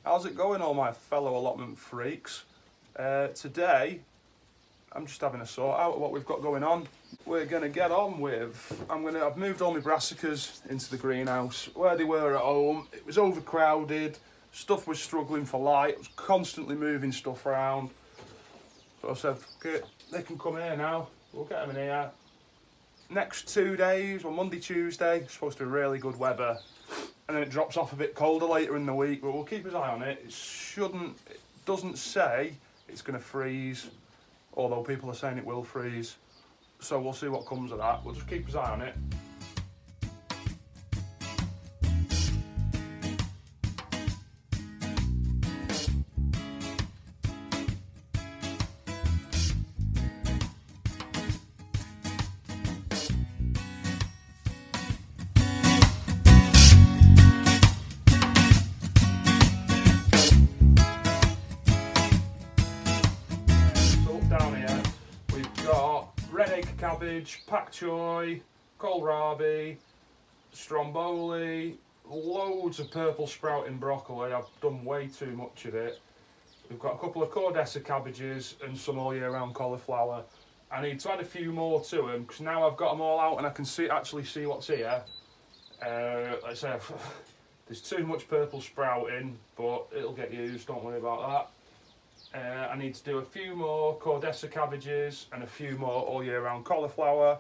How's it going, all my fellow allotment freaks? Today, I'm just having a sort out of what we've got going on. We're going to get on with, I've moved all my brassicas into the greenhouse. Where they were at home, it was overcrowded, stuff was struggling for light, I was constantly moving stuff around. So I said, okay, they can come here now, we'll get them in here. Next 2 days, well, Monday, Tuesday, it's supposed to be really good weather. And then it drops off a bit colder later in the week, but we'll keep an eye on it. It doesn't say it's going to freeze, although people are saying it will freeze. So we'll see what comes of that. We'll just keep an eye on it. Down here we've got red acre cabbage, pak choy, kohlrabi, stromboli, loads of purple sprouting broccoli. I've done way too much of it. We've got a couple of cordessa cabbages and some all year round cauliflower. I need to add a few more to them because now I've got them all out and I can actually see what's here. Like I say, there's too much purple sprouting, but it'll get used, don't worry about that. I need to do a few more cordessa cabbages and a few more all year round cauliflower,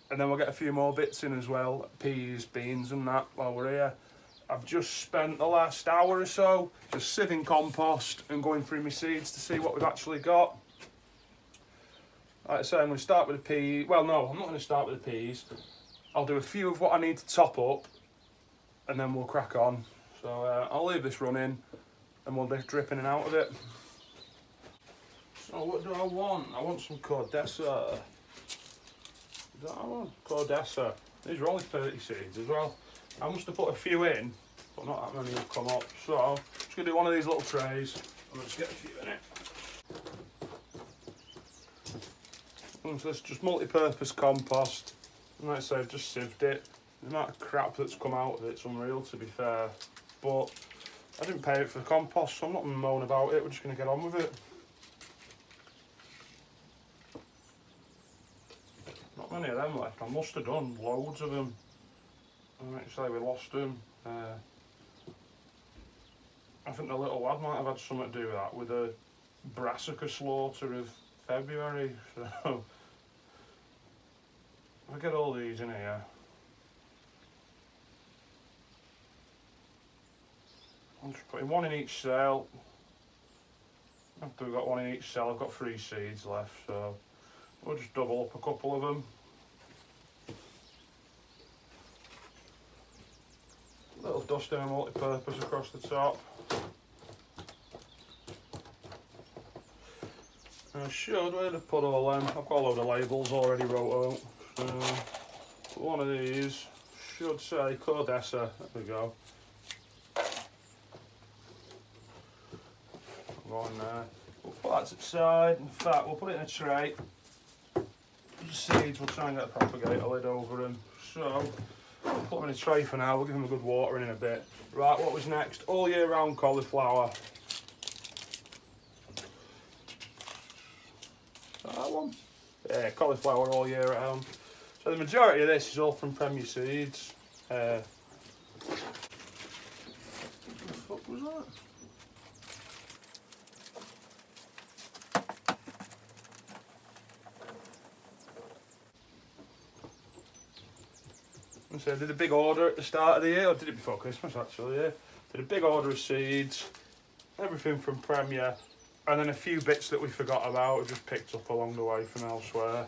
and then we'll get a few more bits in as well, peas, beans and that while we're here. I've just spent the last hour or so just sieving compost and going through my seeds to see what we've actually got. Like I say, I'm going to start with the peas. Well, no, I'm not going to start with the peas. I'll do a few of what I need to top up and then we'll crack on. So I'll leave this running and we'll be dripping in and out of it. So what do I want? I want some cordessa. Is that I want? Cordessa. These are only 30 seeds as well. I must have put a few in, but not that many have come up. So I'm just going to do one of these little trays and let's get a few in it. And so it's just multi-purpose compost. And like I say, I've just sieved it. The amount of crap that's come out of it's unreal, to be fair. But I didn't pay it for the compost, so I'm not moaning about it. We're just going to get on with it. Not many of them left. I must have done loads of them. I might say we lost them. I think the little lad might have had something to do with that, with the brassica slaughter of February. So if I get all these in here, I'm just putting one in each cell. After we've got one in each cell, I've got 3 seeds left, so we'll just double up a couple of them. Little dusting and multi-purpose across the top. I should, where to put all them? I've got a load of labels already wrote out. So one of these should say cordessa. There we go. Go on there. We'll put that to the side. In fact, we'll put it in a tray. The seeds, we'll try and get a propagator lid over them. So we'll put them in a tray for now. We'll give them a good watering in a bit. Right, what was next? All year round cauliflower. That one? Yeah, cauliflower all year round. So the majority of this is all from Premier Seeds. What the fuck was that? So I did a big order at the start of the year, or did it before Christmas actually, yeah. Did a big order of seeds, everything from Premier, and then a few bits that we forgot about, we just picked up along the way from elsewhere.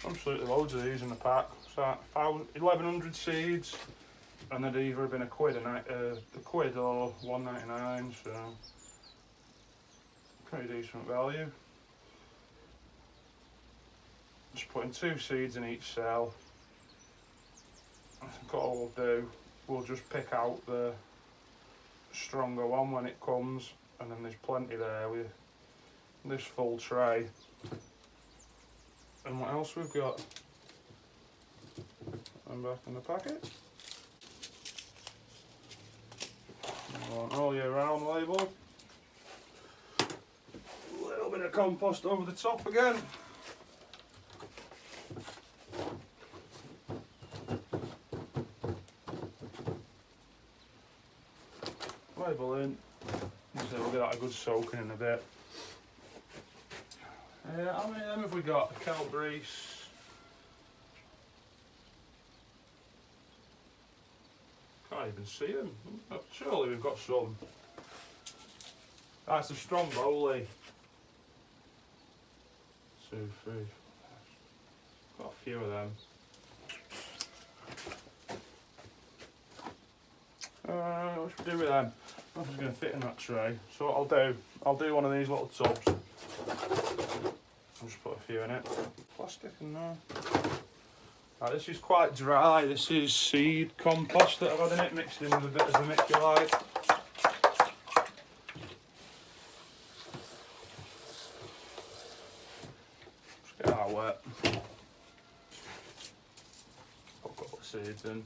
Absolutely loads of these in the pack. So 1,100 seeds, and they'd either have been a quid or $1.99, so pretty decent value. Just putting 2 seeds in each cell. I think what we'll do, we'll just pick out the stronger one when it comes, and then there's plenty there with this full tray. And what else we've got? and back in the packet. All year round label. A little bit of compost over the top again. Label in. So we'll get that a good soaking in a bit. How many of them have we got? Kelp grease. Can't even see them. Surely we've got some. That's a Stromboli. 2, 3. Got a few of them. What should we do with them? Nothing's going to fit in that tray. So what I'll do one of these little tubs. I'll just put a few in it. Plastic in there. Right, this is quite dry. This is seed compost that I've had in it, mixed in with a bit of vermiculite. Just get that wet. Put a couple of seeds in.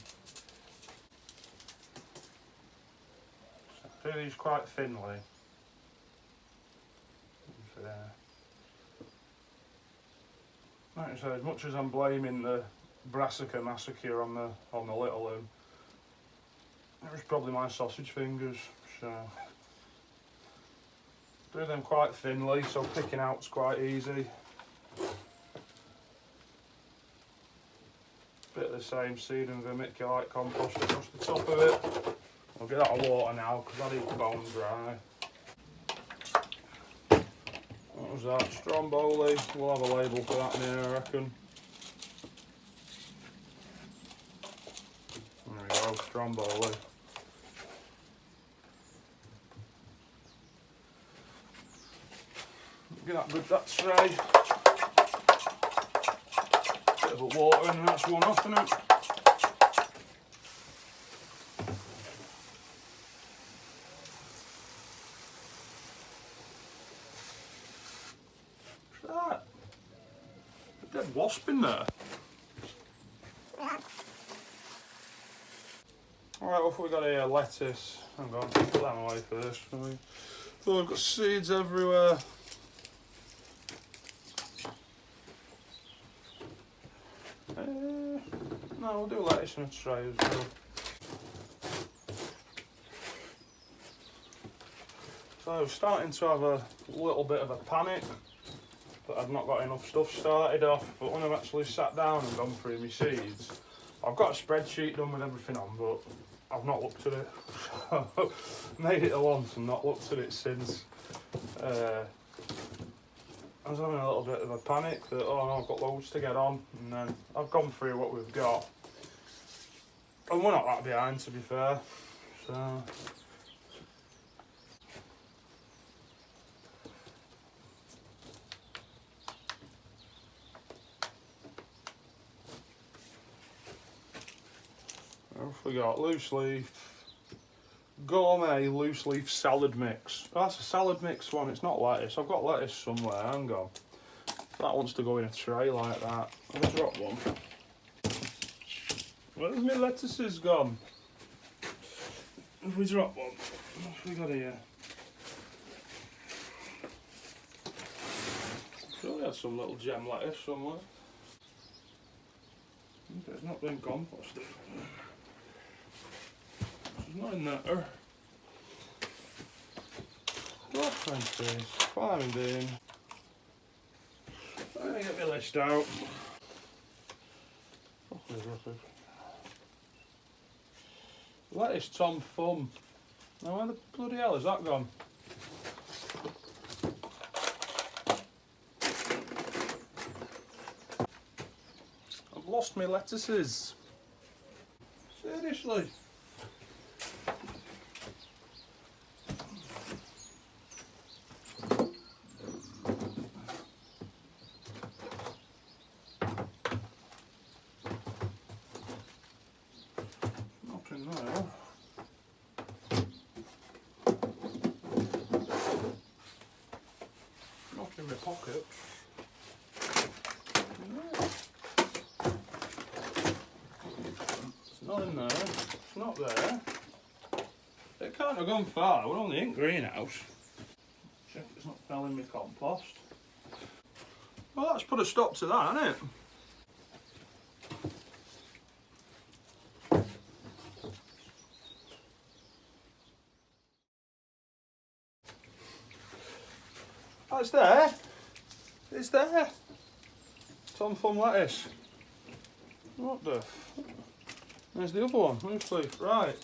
Do these quite thinly. There. Like I say, as much as I'm blaming the brassica massacre on the little one, it was probably my sausage fingers. So do them quite thinly, so picking out's quite easy. Bit of the same seed and vermiculite compost across the top of it. I'll get that of water now because I need bone dry. What was that? Stromboli. We'll have a label for that in here, I reckon. There we go, Stromboli. Get that good, that tray. Bit of a water and that's one off, isn't it? Dead wasp in there. Alright, what have we got here? Lettuce. Hang on, put them away first. Oh, we've got seeds everywhere. No, we'll do lettuce in a tray as well. So, starting to have a little bit of a panic that I've not got enough stuff started off, but when I've actually sat down and gone through my seeds, I've got a spreadsheet done with everything on, but I've not looked at it. Made it once and not looked at it since. I was having a little bit of a panic that, oh no, I've got loads to get on, and then I've gone through what we've got. And we're not that behind, to be fair. So we got loose leaf, gourmet loose leaf salad mix. Oh, that's a salad mix one, it's not lettuce. I've got lettuce somewhere, hang on. That wants to go in a tray like that. I'll drop one. Where's my lettuces gone? Have we dropped one? What have we got here? Surely had some little gem lettuce somewhere. It's not been composted. It's not in there. Black French beans, farming bean. Let me get my list out. Lettuce Tom Thumb. Now where the bloody hell has that gone? I've lost my lettuces. Seriously. Nothing there. Not in my pocket. Not in there. It's not there. It can't have gone far. We're only in greenhouse. Check it's not fell in my compost. Well, that's put a stop to that, hasn't it? Oh, it's there. It's there. Tom Thumb lettuce. What the? There's the other one. Loose leaf. Right.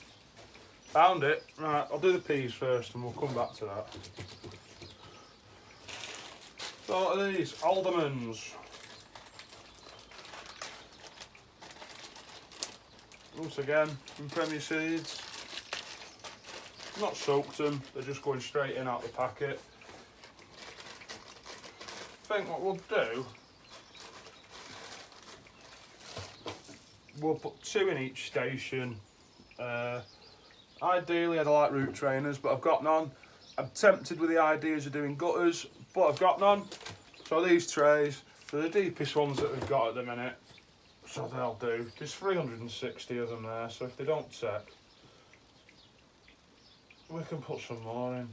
Found it. Right. I'll do the peas first, and we'll come back to that. So what are these? Almonds. Once again, from Premier Seeds. Not soaked them. They're just going straight in out the packet. I think what we'll do, we'll put 2 in each station. Ideally I'd like root trainers, but I've got none. I'm tempted with the ideas of doing gutters, but I've got none. So these trays, they're the deepest ones that we've got at the minute, so they'll do. There's 360 of them there, so if they don't take, we can put some more in.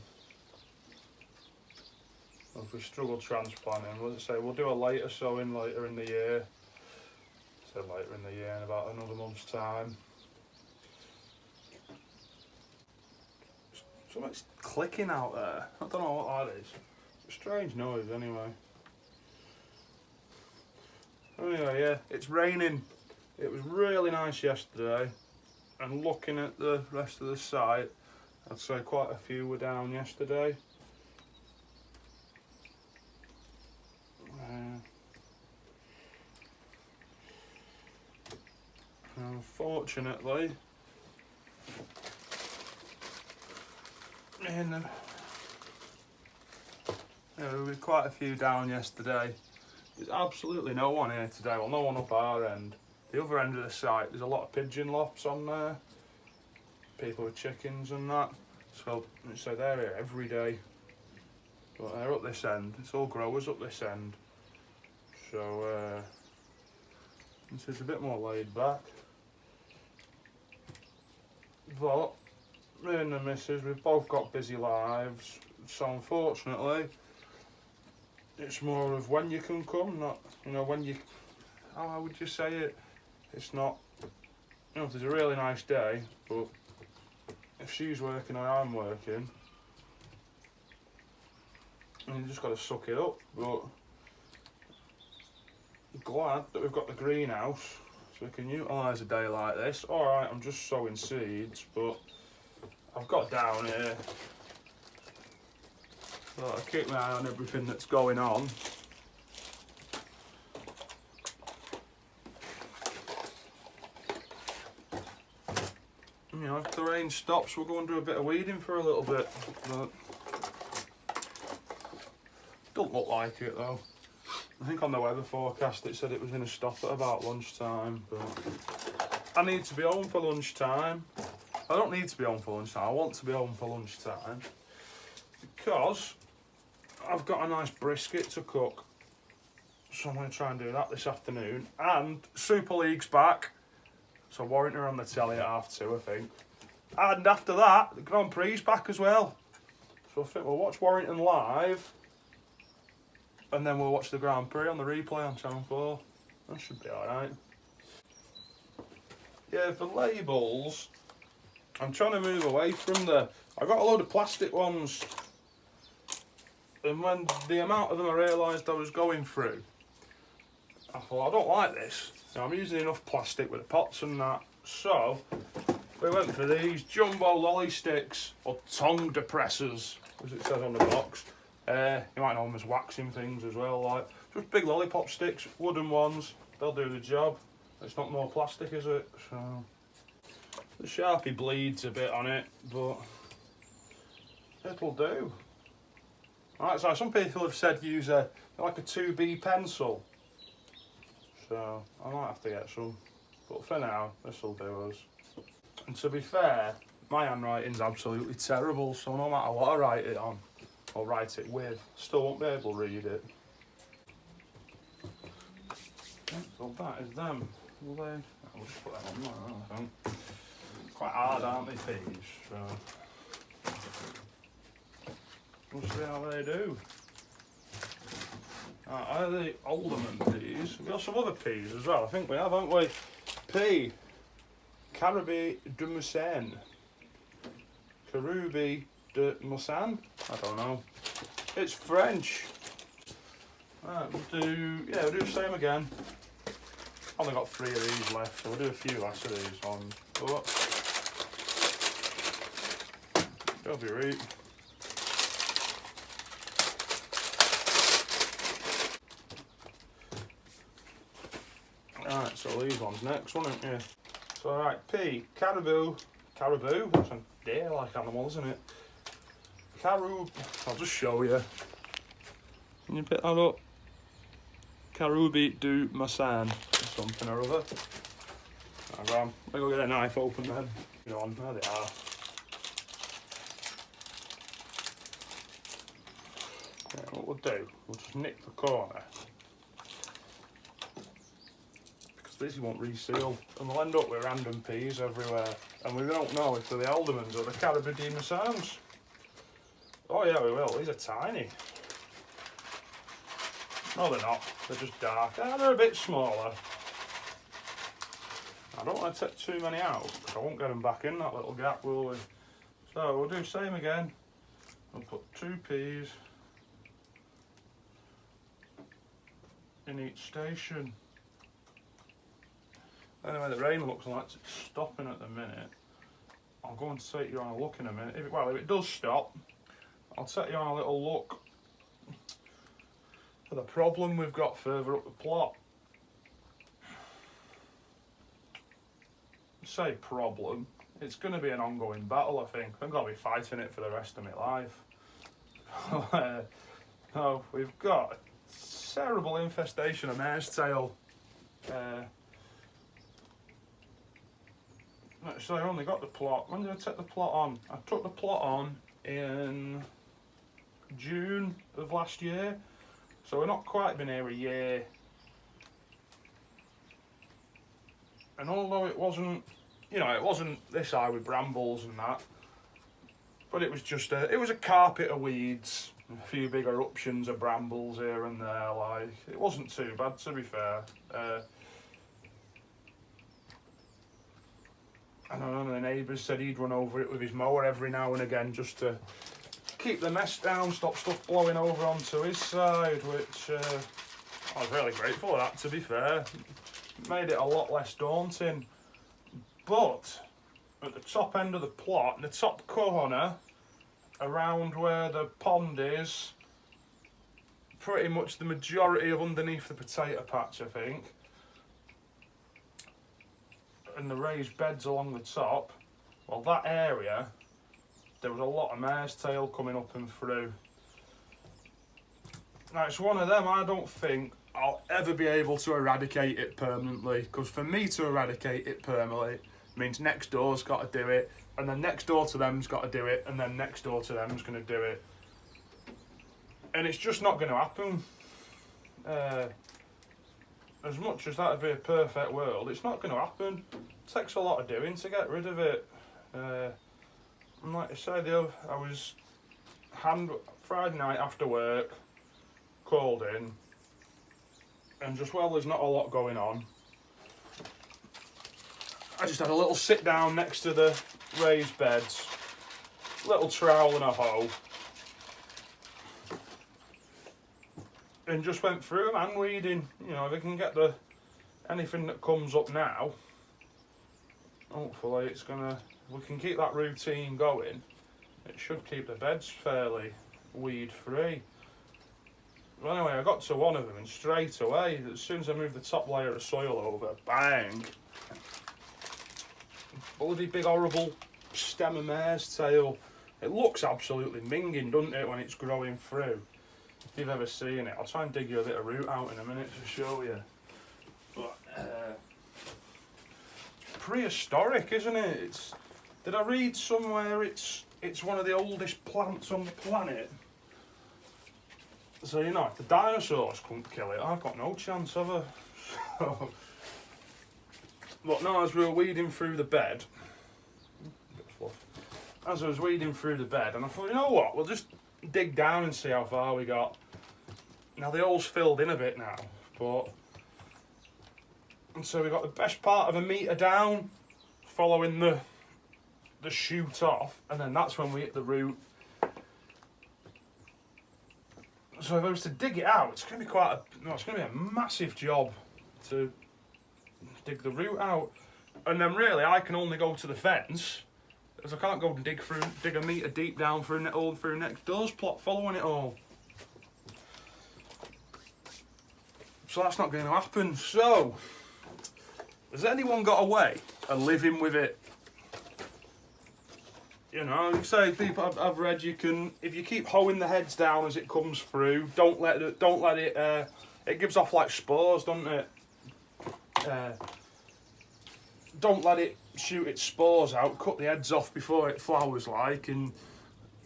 If we struggle transplanting, let's say we'll do a later sowing later in the year. So later in the year, in about another month's time. Something's clicking out there. I don't know what that is. It's a strange noise anyway. Anyway, yeah, it's raining. It was really nice yesterday. And looking at the rest of the site, I'd say quite a few were down yesterday. Unfortunately, there were quite a few down yesterday. There's absolutely no one here today. Well, no one up our end. The other end of the site, there's a lot of pigeon lofts on there. People with chickens and that. So they're here every day. But they're up this end. It's all growers up this end. So it's a bit more laid back. But me and the missus, we've both got busy lives, so unfortunately it's more of when you can come, not, you know, when you, how would you say it, it's not, you know, if there's a really nice day, but if she's working or I'm working, and you just got to suck it up. But glad that we've got the greenhouse so we can utilise a day like this. Alright, I'm just sowing seeds, but I've got down here, so I keep my eye on everything that's going on. You know, if the rain stops, we'll go and do a bit of weeding for a little bit, but don't look like it though. I think on the weather forecast it said it was going to stop at about lunchtime, but I need to be home for lunchtime. I don't need to be home for lunchtime, I want to be home for lunchtime because I've got a nice brisket to cook. So I'm going to try and do that this afternoon. And Super League's back, so Warrington are on the telly at 2:30, I think. And after that, the Grand Prix's back as well. So I think we'll watch Warrington live, and then we'll watch the Grand Prix on the replay on Channel 4. That should be alright. Yeah, for labels, I'm trying to move away from I got a load of plastic ones, and when the amount of them I realised I was going through, I thought, I don't like this. Now, I'm using enough plastic with the pots and that, so we went for these jumbo lolly sticks, or tongue depressors, as it says on the box. You might know them as waxing things as well, like just big lollipop sticks, wooden ones, they'll do the job. It's not more plastic, is it? So the Sharpie bleeds a bit on it, but it'll do. Right, so some people have said use like a 2B pencil, so I might have to get some, but for now this will do us. And to be fair, my handwriting's absolutely terrible, so no matter what I write it on or write it with, still won't be able to read it. So that is them. Will they? We'll just put that on there, I think. Quite hard, aren't they, peas? So we'll see how they do. Are the Allotment peas? We've got some other peas as well, I think we have, haven't we? Pea. Caribe de Musen. Caribe de Musen? I don't know. It's French. Right, we'll do the same again. Only got 3 of these left, so we'll do a few less of these on. Oh. That'll be right. Right, so these ones next, won't it? Yeah. So right, pea, caribou, that's a deer-like animal, isn't it? I'll just show you. Can you pick that up? Caribe du Massan, or something or other. Right, go on, let me go get a knife open then. Go on, there they are. Yeah, what we'll do, we'll just nick the corner. Because these won't reseal, and we'll end up with random peas everywhere. And we don't know if they're the Aldermans or the Caribe de Massans. Oh yeah, we will, these are tiny. No, they're not. They're just dark. They're a bit smaller. I don't want to take too many out because I won't get them back in that little gap, will we? So we'll do the same again. We'll put 2 peas in each station. Anyway, the rain looks like it's stopping at the minute. I'll go and take you on a look in a minute. If it does stop, I'll take you on a little look for the problem we've got further up the plot. Say problem, it's going to be an ongoing battle, I think. I'm going to be fighting it for the rest of my life. No, we've got a terrible infestation of mare's tail. So I only got the plot. When did I take the plot on? I took the plot on in June of last year. So we've not quite been here a year. And although it wasn't, it wasn't this high with brambles and that, but it was just it was a carpet of weeds, a few big eruptions of brambles here and there, like, it wasn't too bad, to be fair. And one of the neighbours said he'd run over it with his mower every now and again just to keep the mess down, stop stuff blowing over onto his side, which I was really grateful for that, to be fair. It made it a lot less daunting. But at the top end of the plot, in the top corner, around where the pond is, pretty much the majority of underneath the potato patch, I think, and the raised beds along the top, well, that area, there was a lot of mare's tail coming up and through. Now, it's one of them I don't think I'll ever be able to eradicate it permanently, because for me to eradicate it permanently means next door's got to do it, and then next door to them's got to do it, and then next door to them's going to do it. And it's just not going to happen. As much as that would be a perfect world, it's not going to happen. It takes a lot of doing to get rid of it. And like I said, I was Friday night after work, called in, and just while there's not a lot going on, I just had a little sit down next to the raised beds, little trowel and a hoe, and just went through them hand weeding. If I can get anything that comes up now, hopefully we can keep that routine going. It should keep the beds fairly weed free. But anyway, I got to one of them, and straight away, as soon as I moved the top layer of soil over, bang! Bloody big horrible stem of mare's tail. It looks absolutely minging, doesn't it, when it's growing through? If you've ever seen it, I'll try and dig you a bit of root out in a minute to show you. But it's prehistoric, isn't it? Did I read somewhere it's one of the oldest plants on the planet? So if the dinosaurs couldn't kill it, I've got no chance of it. So, But no, as we were weeding through the bed, as I was weeding through the bed, and I thought, you know what, we'll just dig down and see how far we got. Now the hole's filled in a bit now, and so we got the best part of 1 metre down, following the shoot off, and then that's when we hit the root. So if I was to dig it out, it's going to be it's going to be a massive job to dig the root out. And then really I can only go to the fence, because I can't go and dig 1 metre deep down through next door's plot following it all. So that's not going to happen. So, has anyone got away of living with it? You know, you say people I've read you can, if you keep hoeing the heads down as it comes through, don't let it. It gives off like spores, doesn't it? Don't let it shoot its spores out. Cut the heads off before it flowers, and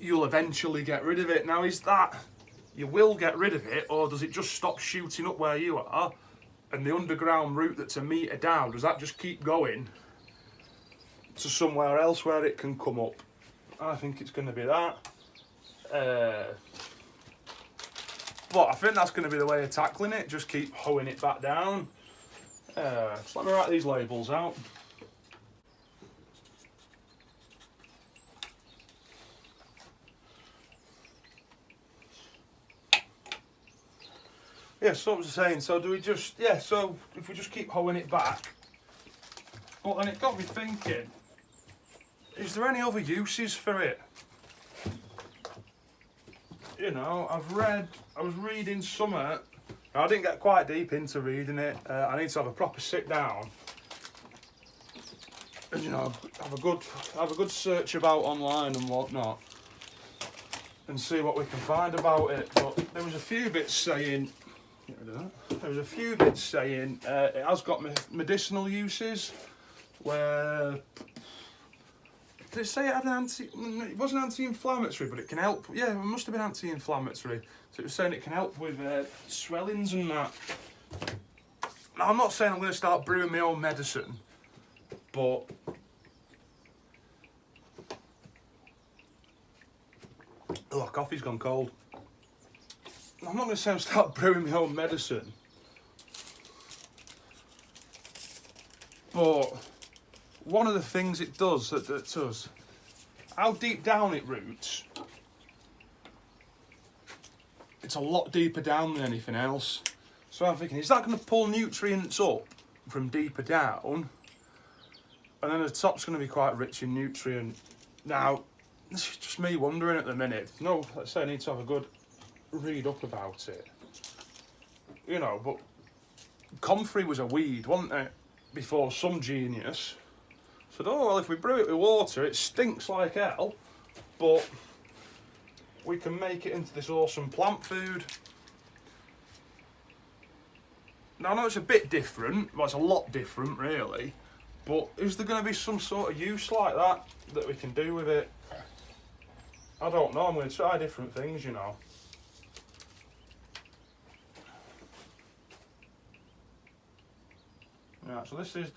you'll eventually get rid of it. Now, is that you will get rid of it, or does it just stop shooting up where you are, and the underground root that's 1 metre down, does that just keep going to somewhere else where it can come up? I think it's going to be that. But I think that's going to be the way of tackling it. Just keep hoeing it back down. So let me write these labels out. Yeah, so what was I saying? So do we just, so if we just keep hoeing it back, but then it got me thinking, is there any other uses for it? You know, I was reading something, I didn't get quite deep into reading it, I need to have a proper sit down and, you know, have a good search about online and whatnot, and see what we can find about it. But there was a few bits saying, it has got medicinal uses, where did it say it had it wasn't anti-inflammatory, but it can help. Yeah, it must have been anti-inflammatory. So it was saying it can help with swellings and that. Now, I'm not saying I'm going to start brewing my own medicine, but oh, coffee's gone cold. I'm not going to say I'm start brewing my own medicine, but one of the things it does that does, how deep down it roots, it's a lot deeper down than anything else. So I'm thinking, is that going to pull nutrients up from deeper down? And then the top's going to be quite rich in nutrient. Now, this is just me wondering at the minute. No, let's say I need to have a good read up about it. You know, but comfrey was a weed, wasn't it? Before some genius said, oh, well, if we brew it with water, it stinks like hell, but we can make it into this awesome plant food. Now, I know it's a bit different, well, it's a lot different, really, but is there going to be some sort of use like that we can do with it? I don't know, I'm going to try different things, you know. Right, so this is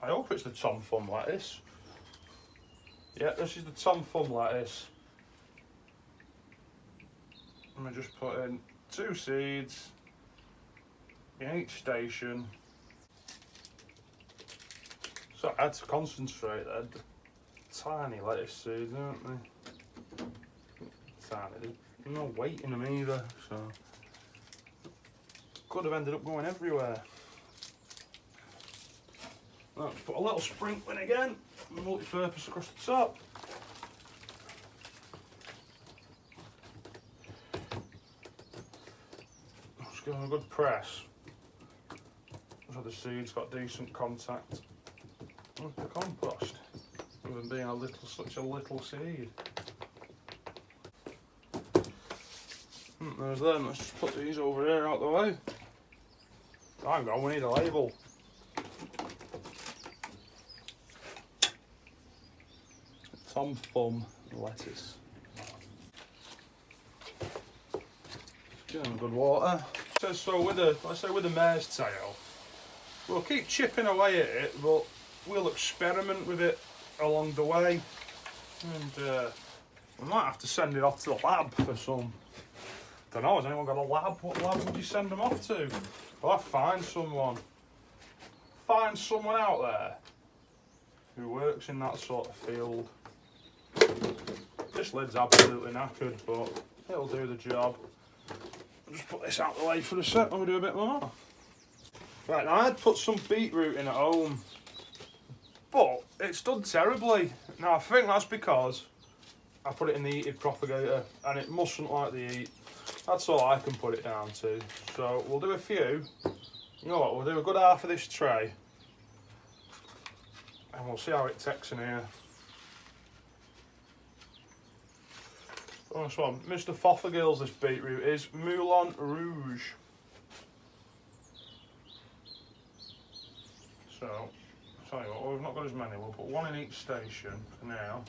I hope it's the Tom Thumb lettuce. Yeah, this is the Tom Thumb lettuce. I'm going to just put in 2 seeds in each station. So I had to concentrate there. Tiny lettuce seeds, aren't they? Tiny. There's no weight in them either, so could have ended up going everywhere. Let's put a little sprinkling again, multi-purpose across the top. Just give them a good press, so the seeds got decent contact with the compost, even being such a little seed. There's them. Let's just put these over here out the way. Hang on, we need a label. Tom Thumb lettuce. Give them good water. So with let's say with the mare's tail, We'll keep chipping away at it, but we'll experiment with it along the way. And we might have to send it off to the lab for some. Don't know, has anyone got a lab? What lab would you send them off to? Well, I'll find someone. Find someone out there who works in that sort of field. This lid's absolutely knackered, but it'll do the job. I'll just put this out of the way for a sec and we'll do a bit more. Right, now I'd put some beetroot in at home, but it's done terribly. Now I think that's because I put it in the heated propagator and it mustn't like the heat. That's all I can put it down to. So we'll do a few. You know what, we'll do a good half of this tray and we'll see how it takes in here. This one, Mr. Fothergill's this beetroot is Moulin Rouge. So, I'll tell you what, we've not got as many, we'll put one in each station for now.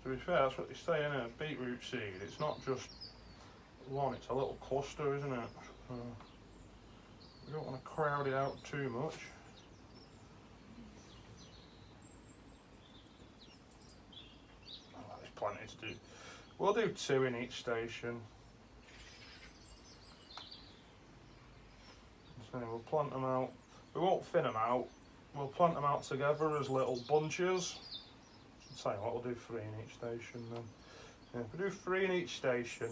To be fair, that's what they say in a beetroot seed, it's not just one, it's a little cluster, isn't it? So, we don't want to crowd it out too much. Oh, there's plenty to do. We'll do 2 in each station. So we'll plant them out. We won't thin them out. We'll plant them out together as little bunches. I'll tell you what, we'll do 3 in each station then. Yeah, if we do 3 in each station,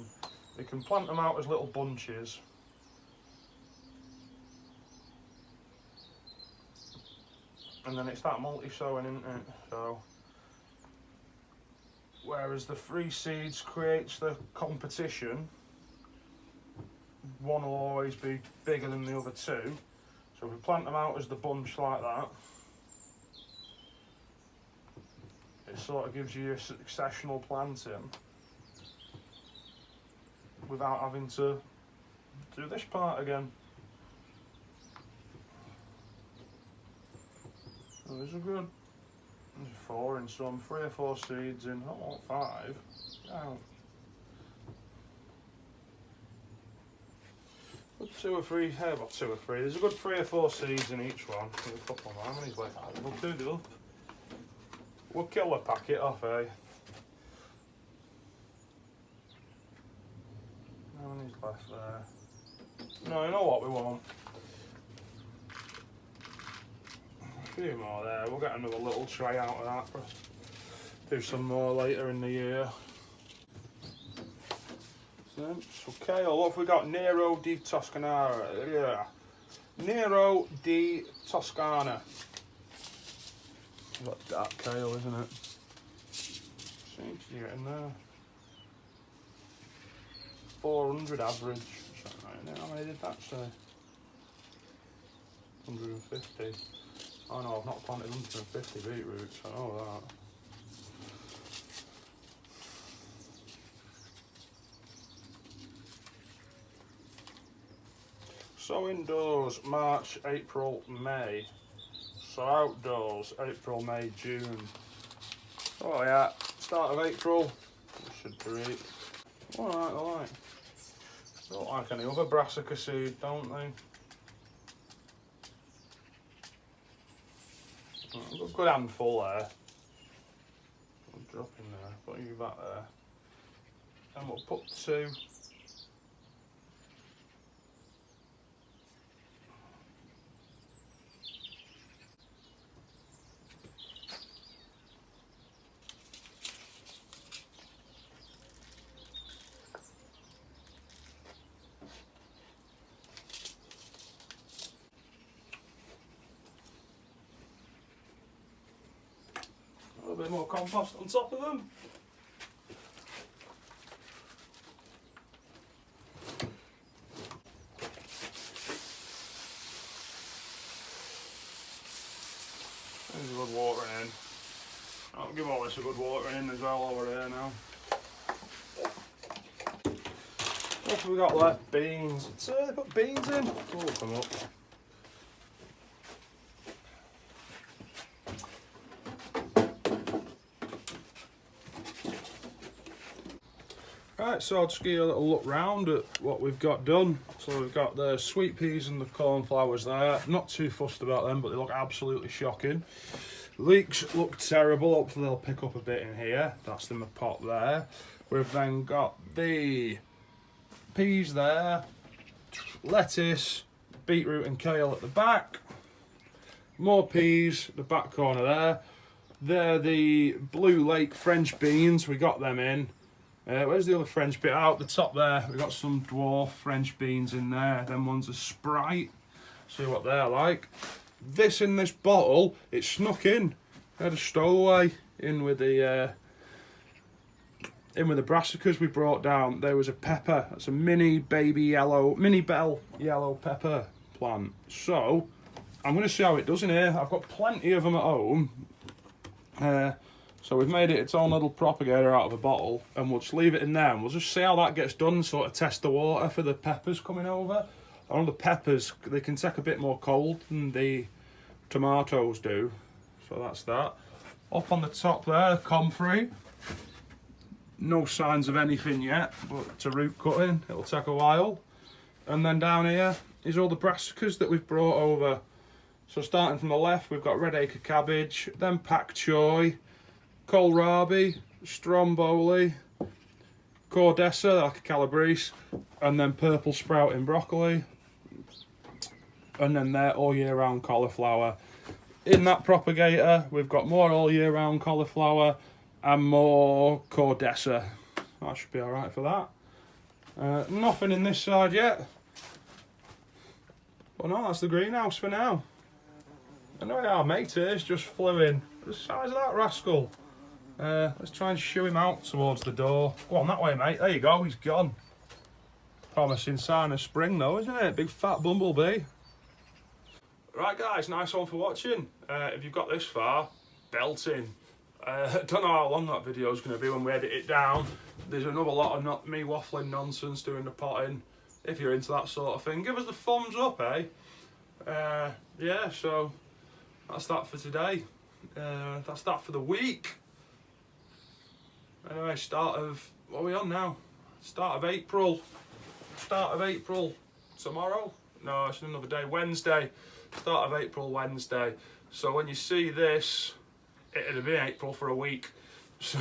we can plant them out as little bunches. And then it's that multi-sowing, isn't it? So, whereas the 3 seeds creates the competition, one will always be bigger than the other 2. So if we plant them out as the bunch like that, it sort of gives you a successional planting without having to do this part again. So there's a good 4 in some, 3 or 4 seeds in, I want 5. Out. 2 or 3, how about 2 or 3? There's a good 3 or 4 seeds in each one. There's a couple more. How many's left? We'll do it up. We'll kill the packet off, eh? How many's left there? No, you know what we want? A few more there. We'll get another little tray out of that. Do some more later in the year. Okay, well, what have we got? Nero di Toscana. Yeah. Nero di Toscana. We've got dark kale, isn't it? Seems to get in there. 400 average. Right, how many did that say? 150. Oh no, I've not planted 150 beetroots, I know that. So indoors, March, April, May. So outdoors, April, May, June. Oh yeah, start of April, we should breed. Alright, alright. Don't like any other brassica seed, don't they? Oh, good handful there. I'll drop in there, put you back there. And we'll put 2. A bit more compost on top of them. There's a good watering in. I'll give all this a good watering in as well over here now. What have we got left? Beans. Let's put beans in. Oh, come up. Right, so I'll just give you a little look round at what we've got done. So we've got the sweet peas and the cornflowers there. Not too fussed about them, but they look absolutely shocking. Leeks look terrible. Hopefully they'll pick up a bit in here. That's in the pot there. We've then got the peas there, lettuce, beetroot and kale at the back. More peas, the back corner there. They're the Blue Lake French beans. We got them in. Where's the other French bit? Out the top there. We've got some dwarf French beans in there. Them ones are Sprite. See what they're like. This in this bottle, it snuck in. I had a stowaway in with the brassicas we brought down. There was a pepper. That's a mini bell yellow pepper plant. So I'm going to see how it does in here. I've got plenty of them at home. So we've made it its own little propagator out of a bottle, and we'll just leave it in there and we'll just see how that gets done, sort of test the water for the peppers coming over. On the peppers, they can take a bit more cold than the tomatoes do. So that's that. Up on the top there, comfrey. No signs of anything yet, but it's a root cutting. It'll take a while. And then down here is all the brassicas that we've brought over. So starting from the left, we've got red acre cabbage, then pak choy, kohlrabi, stromboli, cordessa, like a calabrese, and then purple sprouting broccoli. And then there, all year round cauliflower. In that propagator, we've got more all year round cauliflower and more cordessa. That should be alright for that. Nothing in this side yet. Well, no, that's the greenhouse for now. Anyway, our mate is just flew in. The size of that rascal. Let's try and shoo him out towards the door. Go on that way, mate. There you go, he's gone. Promising sign of spring though, isn't it? Big fat bumblebee. Right guys, nice one for watching. If you've got this far, belting. Don't know how long that video is going to be when we edit it down. There's another lot of not me waffling nonsense doing the potting. If you're into that sort of thing, give us the thumbs up, eh? Yeah, so that's that for today. That's that for the week. Anyway, what are we on now? Start of April. Tomorrow? No, it's another day. Wednesday. Start of April, Wednesday. So when you see this, it'll have been April for a week. So,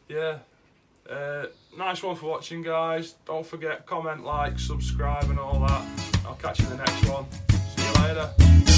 yeah. Nice one for watching, guys. Don't forget, comment, like, subscribe and all that. I'll catch you in the next one. See you later.